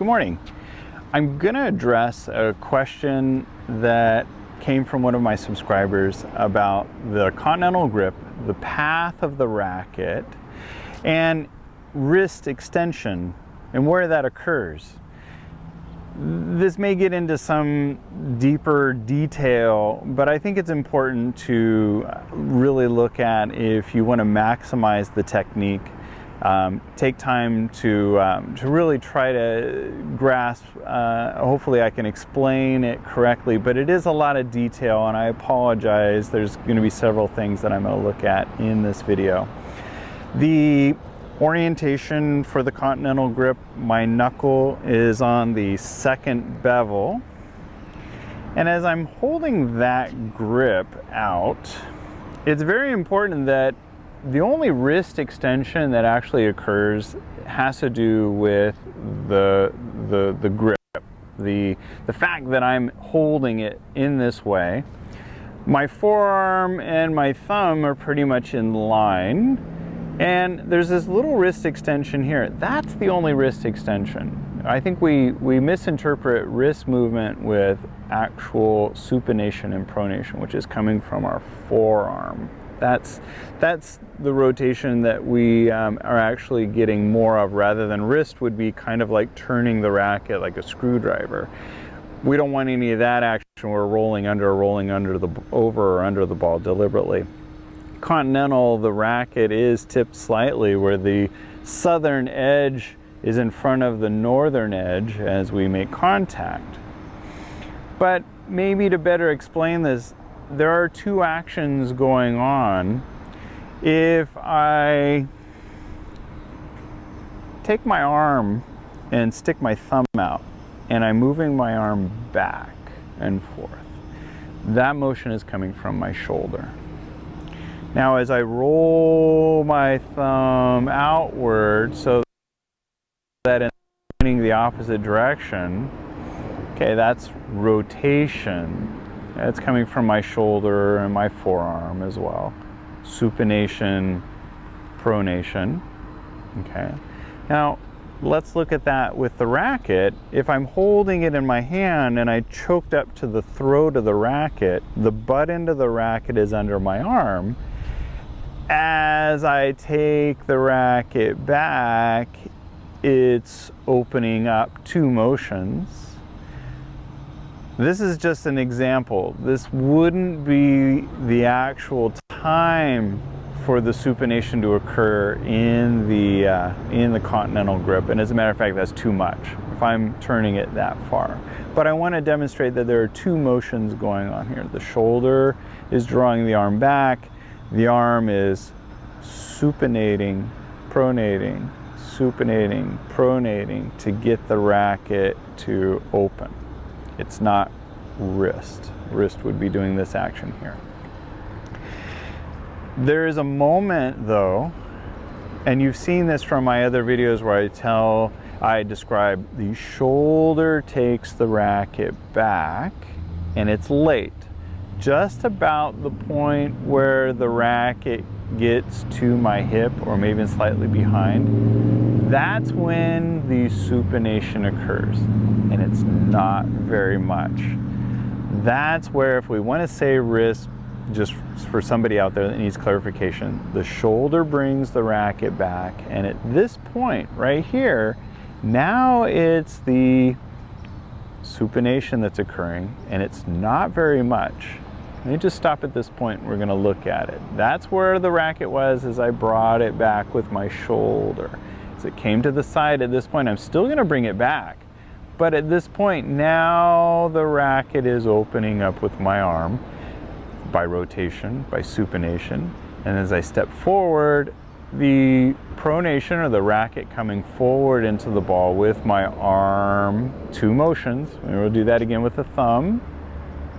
Good morning. I'm going to address a question that came from one of my subscribers about the Continental grip, the path of the racket, and wrist extension and where that occurs. This may get into some deeper detail, but I think it's important to really look at if you want to maximize the technique. Take time to really try to grasp. Hopefully I can explain it correctly, but it is a lot of detail, and I apologize. There's going to be several things that I'm going to look at in this video. The orientation for the Continental grip, my knuckle is on the second bevel, and as I'm holding that grip out, it's very important that the only wrist extension that actually occurs has to do with the grip, the fact that I'm holding it in this way. My forearm and my thumb are pretty much in line, and there's this little wrist extension here. That's the only wrist extension. I think we misinterpret wrist movement with actual supination and pronation, which is coming from our forearm. That's the rotation that we are actually getting more of, rather than wrist would be kind of like turning the racket like a screwdriver. We don't want any of that action. We're rolling under over or under the ball deliberately. Continental, the racket is tipped slightly where the southern edge is in front of the northern edge as we make contact. But maybe to better explain this, there are two actions going on. If I take my arm and stick my thumb out and I'm moving my arm back and forth, that motion is coming from my shoulder. Now as I roll my thumb outward so that it's pointing the opposite direction, okay, that's rotation. It's coming from my shoulder and my forearm as well. Supination, pronation. Okay. Now, let's look at that with the racket. If I'm holding it in my hand and I choked up to the throat of the racket, the butt end of the racket is under my arm. As I take the racket back, it's opening up two motions. This is just an example. This wouldn't be the actual time for the supination to occur in the Continental grip, and as a matter of fact, that's too much if I'm turning it that far. But I want to demonstrate that there are two motions going on here. The shoulder is drawing the arm back. The arm is supinating, pronating, supinating, pronating to get the racket to open. It's not wrist. Wrist would be doing this action here. There is a moment though, and you've seen this from my other videos where I describe the shoulder takes the racket back and it's late. Just about the point where the racket gets to my hip or maybe slightly behind, that's when the supination occurs, and it's not very much. That's where, if we want to say wrist, just for somebody out there that needs clarification, the shoulder brings the racket back, and at this point right here, now it's the supination that's occurring, and it's not very much. Let me just stop at this point. We're going to look at it. That's where the racket was as I brought it back with my shoulder. As it came to the side at this point, I'm still going to bring it back. But at this point, now the racket is opening up with my arm by rotation, by supination. And as I step forward, the pronation, or the racket coming forward into the ball with my arm, two motions. And we'll do that again with the thumb.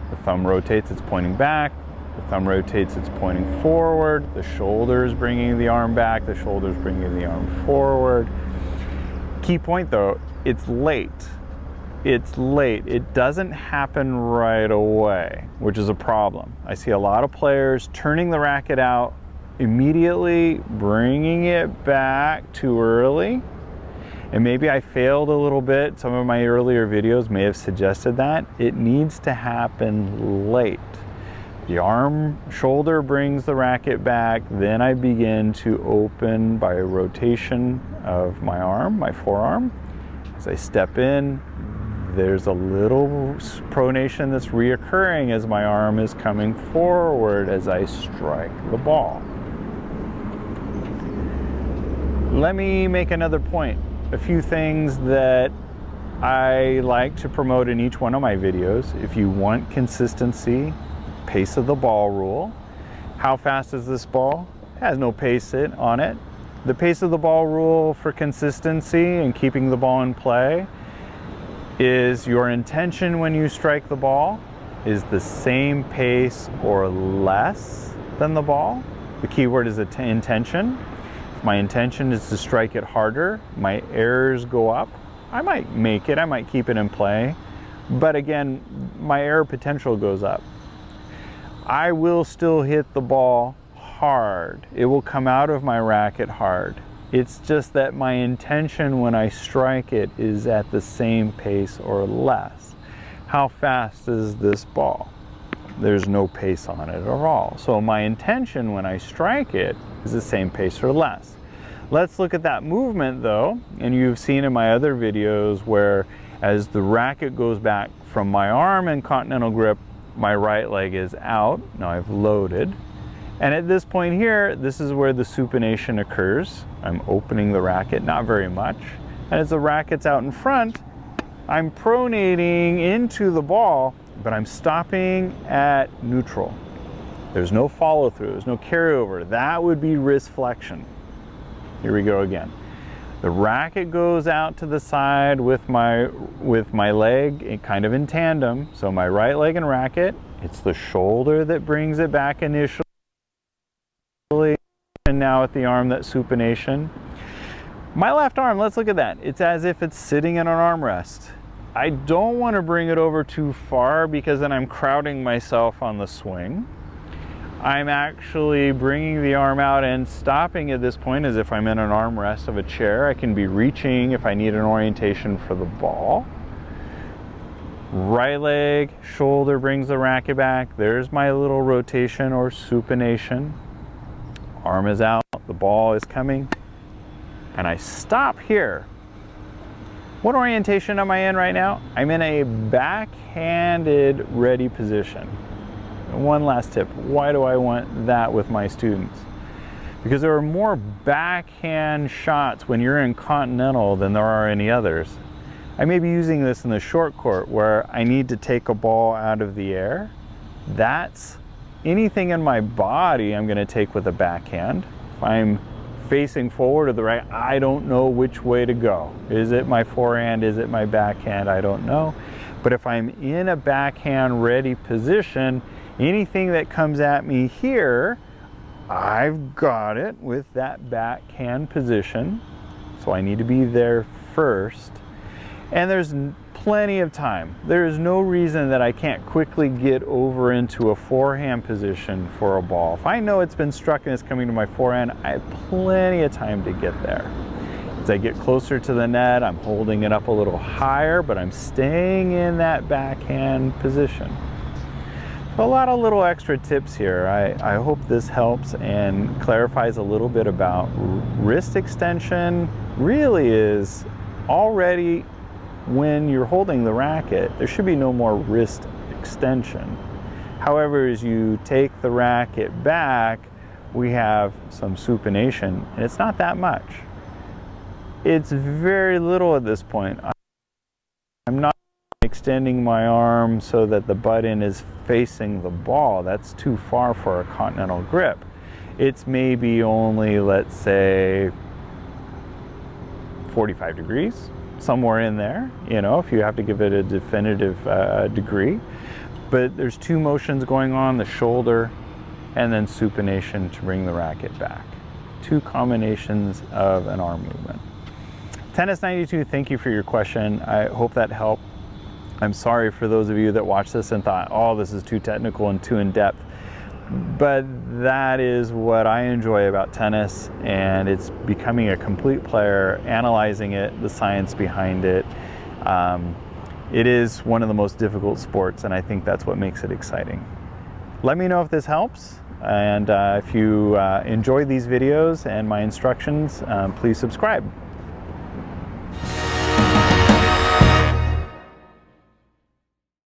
The thumb rotates, it's pointing back. The thumb rotates, it's pointing forward. The shoulder is bringing the arm back. The shoulder is bringing the arm forward. Key point though, it's late. It's late. It doesn't happen right away, which is a problem. I see a lot of players turning the racket out immediately, bringing it back too early, And maybe I failed a little bit. Some of my earlier videos may have suggested that. It needs to happen late. The arm, shoulder brings the racket back, then I begin to open by a rotation of my arm, my forearm. As I step in, there's a little pronation that's reoccurring as my arm is coming forward as I strike the ball. Let me make another point. A few things that I like to promote in each one of my videos. If you want consistency, pace of the ball rule. How fast is this ball? It has no pace on it. The pace of the ball rule for consistency and keeping the ball in play is your intention when you strike the ball is the same pace or less than the ball. The key word is intention. If my intention is to strike it harder, my errors go up. I might make it, I might keep it in play, but again, my error potential goes up. I will still hit the ball hard. It will come out of my racket hard. It's just that my intention when I strike it is at the same pace or less. How fast is this ball? There's no pace on it at all. So my intention when I strike it is the same pace or less. Let's look at that movement though, and you've seen in my other videos where as the racket goes back from my arm in continental grip, my right leg is out. Now I've loaded. And at this point here, this is where the supination occurs. I'm opening the racket, not very much. And as the racket's out in front, I'm pronating into the ball, but I'm stopping at neutral. There's no follow through, there's no carryover. That would be wrist flexion. Here we go again. The racket goes out to the side with my leg kind of in tandem. So my right leg and racket, it's the shoulder that brings it back initially, and now at the arm, that supination. My left arm, let's look at that. It's as if it's sitting in an armrest. I don't want to bring it over too far because then I'm crowding myself on the swing. I'm actually bringing the arm out and stopping at this point as if I'm in an armrest of a chair. I can be reaching if I need an orientation for the ball. Right leg, shoulder brings the racket back. There's my little rotation or supination. Arm is out, the ball is coming, and I stop here. What orientation am I in right now? I'm in a backhanded ready position. One last tip, why do I want that with my students? Because there are more backhand shots when you're in continental than there are any others. I may be using this in the short court where I need to take a ball out of the air. That's anything in my body I'm going to take with a backhand. If I'm facing forward or the right, I don't know which way to go. Is it my forehand? Is it my backhand? I don't know. But if I'm in a backhand ready position, anything that comes at me here, I've got it with that backhand position. So I need to be there first. And there's plenty of time. There is no reason that I can't quickly get over into a forehand position for a ball. If I know it's been struck and it's coming to my forehand, I have plenty of time to get there. As I get closer to the net, I'm holding it up a little higher, but I'm staying in that backhand position. A lot of little extra tips here. I hope this helps and clarifies a little bit about wrist extension. Really is already when you're holding the racket, there should be no more wrist extension. However, as you take the racket back, we have some supination, and it's not that much. It's very little at this point. I'm not extending my arm so that the butt end is facing the ball. That's too far for a continental grip. It's maybe only, let's say, 45 degrees. Somewhere in there, you know, if you have to give it a definitive degree. But there's two motions going on, the shoulder and then supination to bring the racket back. Two combinations of an arm movement. Tennis 92, thank you for your question. I hope that helped. I'm sorry for those of you that watched this and thought, oh, this is too technical and too in-depth. But that is what I enjoy about tennis, and it's becoming a complete player, analyzing it, the science behind it. It is one of the most difficult sports, and I think that's what makes it exciting. Let me know if this helps, and if you enjoy these videos and my instructions, please subscribe.